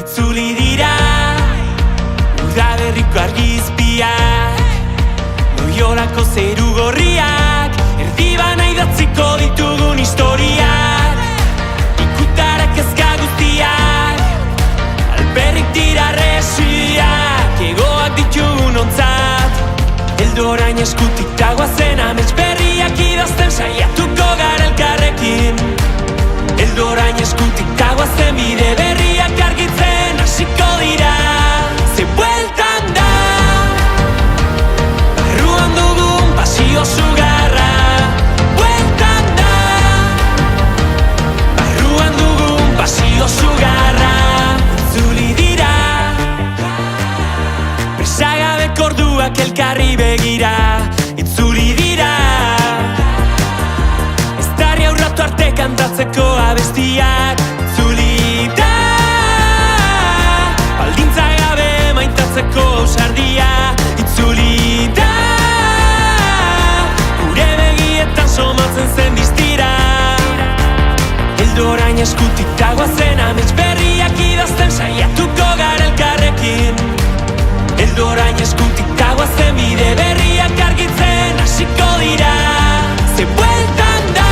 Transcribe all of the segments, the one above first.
itzuli dira udaberriko argizpiak, Loiolako zeru gorriak, erdibana idatziko ditugun historiak, ikutarak ezka guztiak, alperrik dira resiak, egoak ditugun ontzat, heldu orain eskutik dagoazen amets berriak idazten saiatuko gara elkarrekin. Heldu orain eskutik dagoazen bide berriak argitzen hasiko dira. Ze bueltan da barruan dugun pasio sugarra, bueltan da barruan dugun pasio sugarra, itzuli dira presagabeko orduak elkarri begira, itzuli dira eztarri aurratu arte kantatzeko abestiak, itzuli da baldintza gabe maitatzeko ausardia, itzuli da gure begietan somatzen zen distira. Heldu orain eskutik dagoazen amets berriak idazten saiatuko gara elkarrekin. Heldu orain eskutik dagoazen bide berriak argitzen hasiko dira. Ze bueltan da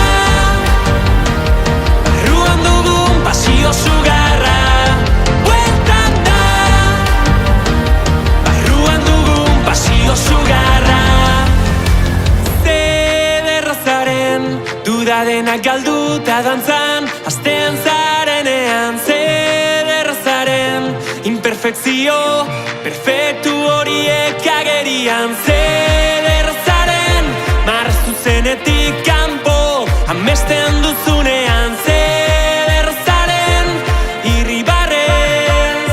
barruan dugun pasio sugarra, bueltan da barruan dugun pasio sugarra. Zederra zaren duda denak galduta dantzan, hastean zarenean. Zederra zaren imperfekzio perfektu horiek agerian. Zederra zaren marra zuzenetik kanpo amesten duzunean. Zederra zaren irribarrez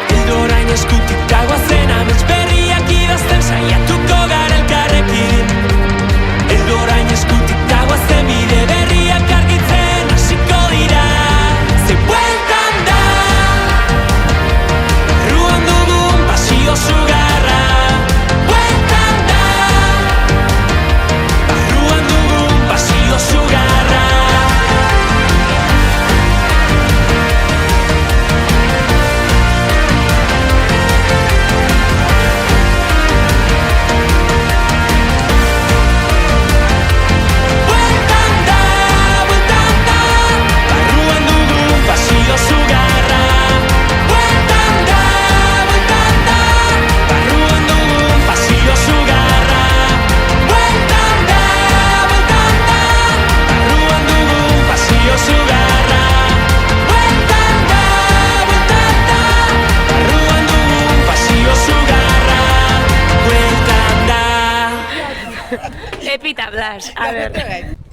heldu orain eskutik dagoazen amets berriak idazten saiatuko gara elkarrekin. Heldu orain eskutik dagoazen bide berriak argitzen hasiko dira. Ze bueltan da barruan dugun pasio sugarra, bueltan da barruan dugun pasio sugarra. Bueltan da barruan dugun pasio sugarra, bueltan da barruan dugun pasio sugarra, bueltan da barruan dugun pasio sugarra, bueltan da barruan dugun pasio sugarra, bueltan da. Epita Blas. A ver.